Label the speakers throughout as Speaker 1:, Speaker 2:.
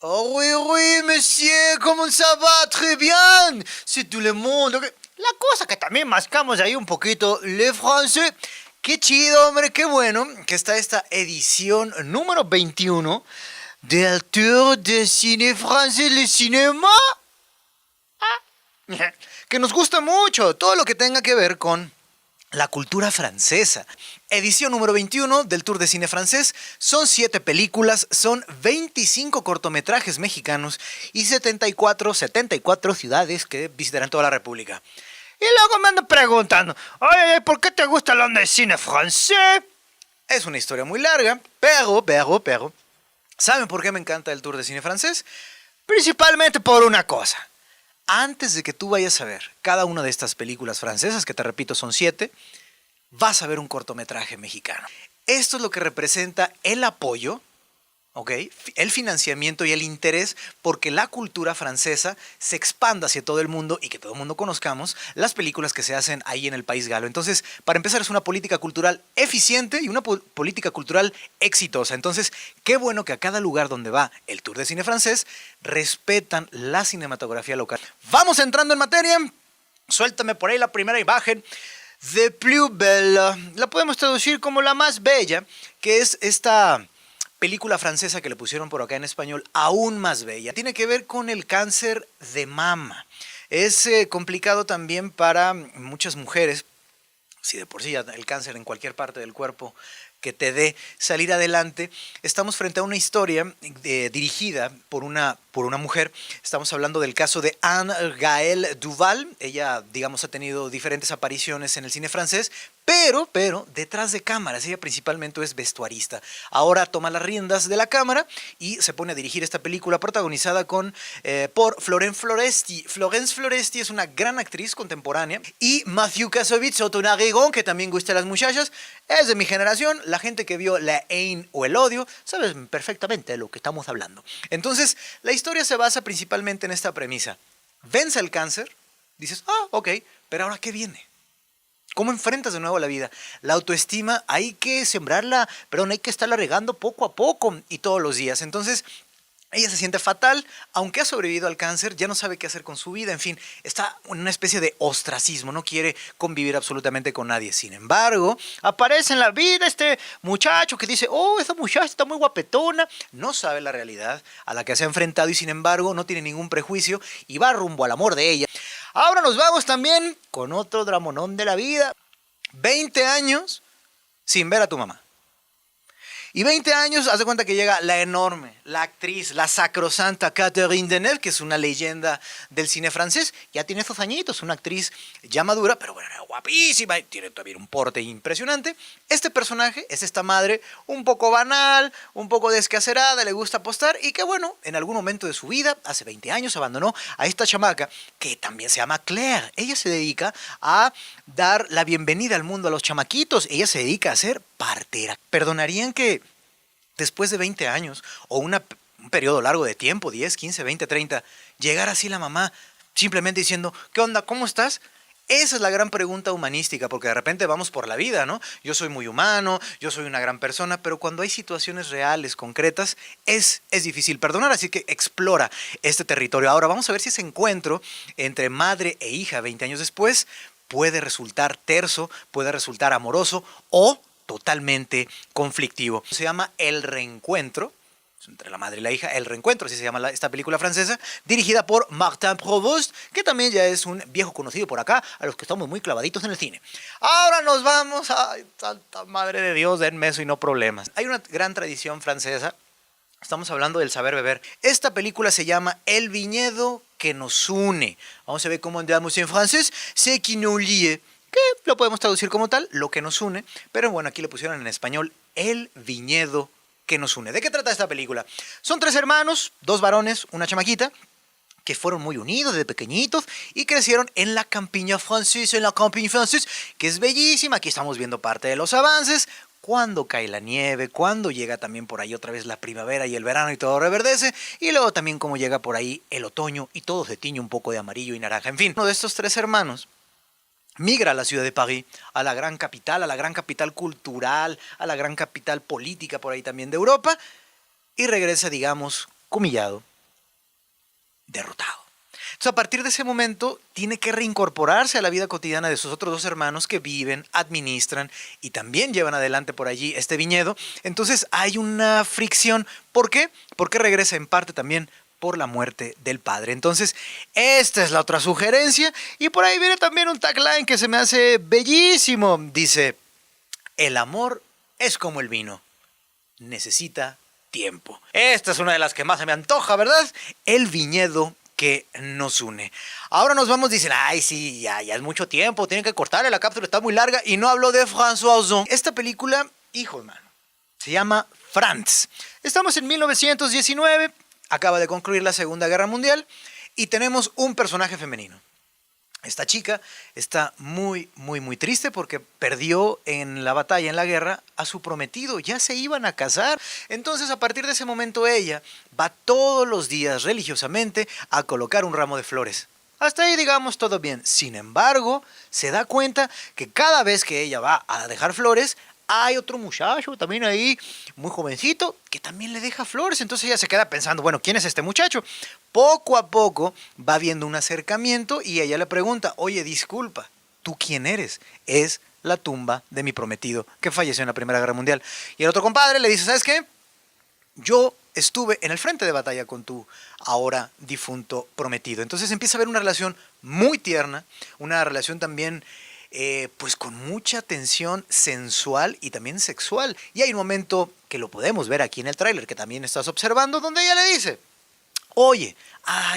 Speaker 1: Oh oui, oui, monsieur, comment ça va? Très bien. C'est tout le mundo. La cosa que también mascamos ahí un poquito, le français. Qué chido, hombre, qué bueno que está esta edición número 21 del Tour de Cine Francés, le Cinéma. Que nos gusta mucho todo lo que tenga que ver con la cultura francesa. Edición número 21 del Tour de Cine Francés. Son 7 películas, son 25 cortometrajes mexicanos y 74 ciudades que visitarán toda la República. Y luego me andan preguntando, oye, ¿por qué te gusta la onda de cine francés? Es una historia muy larga, pero, ¿saben por qué me encanta el Tour de Cine Francés? Principalmente por una cosa. Antes de que tú vayas a ver cada una de estas películas francesas, que te repito son 7, vas a ver un cortometraje mexicano. Esto es lo que representa el apoyo, ¿ok? El financiamiento y el interés porque la cultura francesa se expanda hacia todo el mundo y que todo el mundo conozcamos las películas que se hacen ahí en el país galo. Entonces, para empezar, es una política cultural eficiente y una política cultural exitosa. Entonces, qué bueno que a cada lugar donde va el Tour de Cine Francés respetan la cinematografía local. Vamos entrando en materia. Suéltame por ahí la primera imagen. The Plus Belle. La podemos traducir como la más bella, que es esta película francesa que le pusieron por acá en español, aún más bella. Tiene que ver con el cáncer de mama. Es complicado también para muchas mujeres, si de por sí ya el cáncer en cualquier parte del cuerpo que te dé salir adelante. Estamos frente a una historia dirigida por una mujer. Estamos hablando del caso de Anne Gaëlle Duval. Ella, digamos, ha tenido diferentes apariciones en el cine francés, pero detrás de cámaras. Ella principalmente es vestuarista. Ahora toma las riendas de la cámara y se pone a dirigir esta película protagonizada por Florence Foresti. Florence Foresti es una gran actriz contemporánea. Y Mathieu Kassovitz, Otto Narigón, que también gusta a las muchachas, es de mi generación. La gente que vio La Haine o El Odio sabe perfectamente de lo que estamos hablando. Entonces, la historia se basa principalmente en esta premisa. Vence el cáncer, dices, ok, pero ahora ¿qué viene? ¿Cómo enfrentas de nuevo la vida? La autoestima hay que sembrarla, pero no hay que estarla regando poco a poco y todos los días. Entonces, ella se siente fatal, aunque ha sobrevivido al cáncer, ya no sabe qué hacer con su vida, en fin, está en una especie de ostracismo, no quiere convivir absolutamente con nadie. Sin embargo, aparece en la vida este muchacho que dice, esa muchacha está muy guapetona, no sabe la realidad a la que se ha enfrentado y sin embargo no tiene ningún prejuicio y va rumbo al amor de ella. Ahora nos vamos también con otro dramonón de la vida. 20 años sin ver a tu mamá. Y 20 años, haz de cuenta que llega la enorme, la actriz, la sacrosanta Catherine Deneuve, que es una leyenda del cine francés. Ya tiene esos añitos, una actriz ya madura, pero bueno, guapísima y tiene también un porte impresionante. Este personaje es esta madre un poco banal, un poco descacerada, le gusta apostar y que bueno, en algún momento de su vida, hace 20 años, abandonó a esta chamaca que también se llama Claire. Ella se dedica a dar la bienvenida al mundo a los chamaquitos. Ella se dedica a ser partera. Perdonarían que después de 20 años o un periodo largo de tiempo, 10, 15, 20, 30, llegar así la mamá simplemente diciendo, ¿qué onda? ¿Cómo estás? Esa es la gran pregunta humanística, porque de repente vamos por la vida, ¿no? Yo soy muy humano, yo soy una gran persona, pero cuando hay situaciones reales, concretas, es difícil perdonar, así que explora este territorio. Ahora vamos a ver si ese encuentro entre madre e hija 20 años después puede resultar terso, puede resultar amoroso o totalmente conflictivo. Se llama El Reencuentro, entre la madre y la hija, El Reencuentro, así se llama esta película francesa, dirigida por Martin Provost, que también ya es un viejo conocido por acá, a los que estamos muy clavaditos en el cine. Ahora nos vamos, ay, santa madre de Dios, denme eso y no problemas. Hay una gran tradición francesa, estamos hablando del saber beber. Esta película se llama El Viñedo que nos une. Vamos a ver cómo andamos en francés, c'est qui nous lie, que lo podemos traducir como tal, lo que nos une, pero bueno, aquí le pusieron en español El Viñedo que nos une. ¿De qué trata esta película? Son 3 hermanos, 2 varones, una chamaquita, que fueron muy unidos desde pequeñitos y crecieron en la campiña francesa, que es bellísima. Aquí estamos viendo parte de los avances. Cuando cae la nieve, cuando llega también por ahí otra vez la primavera y el verano y todo reverdece, y luego también como llega por ahí el otoño y todo se tiñe un poco de amarillo y naranja. En fin, uno de estos 3 hermanos migra a la ciudad de París, a la gran capital cultural, a la gran capital política por ahí también de Europa, y regresa, digamos, comillado, derrotado. Entonces, a partir de ese momento, tiene que reincorporarse a la vida cotidiana de sus otros dos hermanos que viven, administran y también llevan adelante por allí este viñedo. Entonces, hay una fricción. ¿Por qué? Porque regresa en parte también por la muerte del padre. Entonces, esta es la otra sugerencia. Y por ahí viene también un tagline que se me hace bellísimo. Dice, el amor es como el vino. Necesita tiempo. Esta es una de las que más se me antoja, ¿verdad? El viñedo que nos une. Ahora nos vamos, dicen, ay, sí, ya es mucho tiempo, tienen que cortarle, la cápsula está muy larga, y no habló de François Ozon. Esta película, hijo hermano, se llama Franz. Estamos en 1919, acaba de concluir la Segunda Guerra Mundial, y tenemos un personaje femenino. Esta chica está muy triste porque perdió en la batalla, en la guerra, a su prometido. Ya se iban a casar. Entonces, a partir de ese momento, ella va todos los días religiosamente a colocar un ramo de flores. Hasta ahí, digamos, todo bien. Sin embargo, se da cuenta que cada vez que ella va a dejar flores, hay otro muchacho también ahí, muy jovencito, que también le deja flores. Entonces ella se queda pensando, bueno, ¿quién es este muchacho? Poco a poco va viendo un acercamiento y ella le pregunta, oye, disculpa, ¿tú quién eres? Es la tumba de mi prometido que falleció en la Primera Guerra Mundial. Y el otro compadre le dice, ¿sabes qué? Yo estuve en el frente de batalla con tu ahora difunto prometido. Entonces empieza a haber una relación muy tierna, una relación también pues con mucha tensión sensual y también sexual. Y hay un momento que lo podemos ver aquí en el tráiler, que también estás observando, donde ella le dice, oye,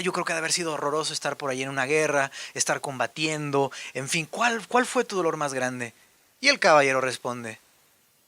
Speaker 1: yo creo que ha de haber sido horroroso estar por ahí en una guerra, estar combatiendo, en fin, ¿cuál fue tu dolor más grande? Y el caballero responde,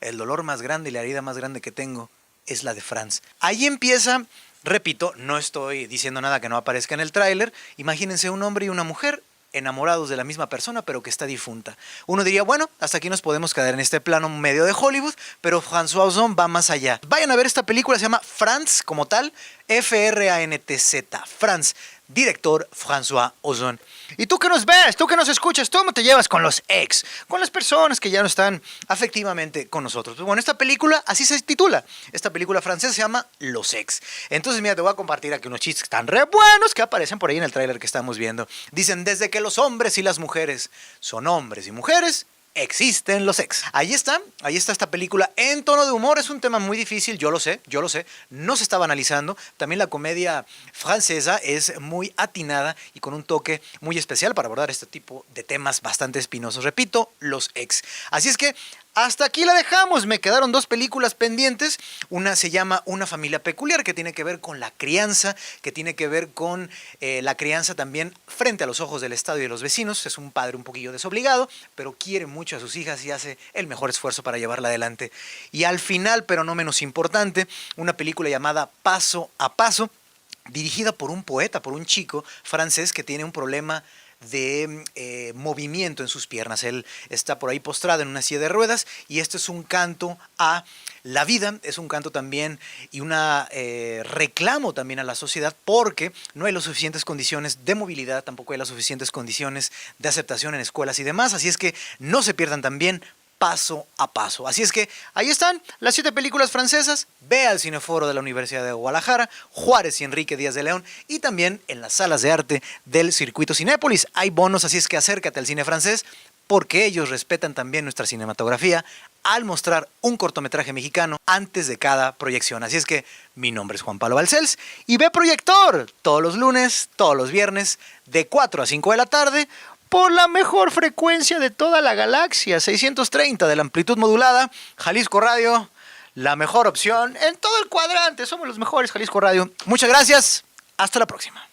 Speaker 1: el dolor más grande y la herida más grande que tengo es la de Franz. Ahí empieza, repito, no estoy diciendo nada que no aparezca en el tráiler, imagínense un hombre y una mujer enamorados de la misma persona, pero que está difunta. Uno diría, bueno, hasta aquí nos podemos quedar en este plano medio de Hollywood, pero François Ozon va más allá. Vayan a ver esta película, se llama Franz como tal, F-R-A-N-T-Z, Franz, director François Ozon. Y tú que nos ves, tú que nos escuchas, ¿cómo te llevas con los ex? Con las personas que ya no están afectivamente con nosotros. Pues bueno, esta película así se titula. Esta película francesa se llama Los Ex. Entonces, mira, te voy a compartir aquí unos chistes tan re buenos que aparecen por ahí en el tráiler que estamos viendo. Dicen, desde que los hombres y las mujeres son hombres y mujeres, existen los ex. Ahí está esta película en tono de humor. Es un tema muy difícil, yo lo sé. No se estaba analizando. También la comedia francesa es muy atinada y con un toque muy especial para abordar este tipo de temas bastante espinosos. Repito, los ex. Así es que hasta aquí la dejamos. Me quedaron dos películas pendientes. Una se llama Una familia peculiar, que tiene que ver con la crianza, que tiene que ver con la crianza también frente a los ojos del Estado y de los vecinos. Es un padre un poquillo desobligado, pero quiere mucho a sus hijas y hace el mejor esfuerzo para llevarla adelante. Y al final, pero no menos importante, una película llamada Paso a Paso, dirigida por un poeta, por un chico francés que tiene un problema de movimiento en sus piernas. Él está por ahí postrado en una silla de ruedas y esto es un canto a la vida, es un canto también y un reclamo también a la sociedad, porque no hay las suficientes condiciones de movilidad, tampoco hay las suficientes condiciones de aceptación en escuelas y demás, así es que no se pierdan también Paso a Paso. Así es que ahí están las 7 películas francesas. Ve al Cineforo de la Universidad de Guadalajara, Juárez y Enrique Díaz de León, y también en las salas de arte del Circuito Cinépolis. Hay bonos, así es que acércate al cine francés, porque ellos respetan también nuestra cinematografía al mostrar un cortometraje mexicano antes de cada proyección. Así es que mi nombre es Juan Pablo Balcells y ve Proyector todos los lunes, todos los viernes, de 4 a 5 de la tarde, por la mejor frecuencia de toda la galaxia, 630 de la amplitud modulada, Jalisco Radio, la mejor opción en todo el cuadrante. Somos los mejores, Jalisco Radio. Muchas gracias, hasta la próxima.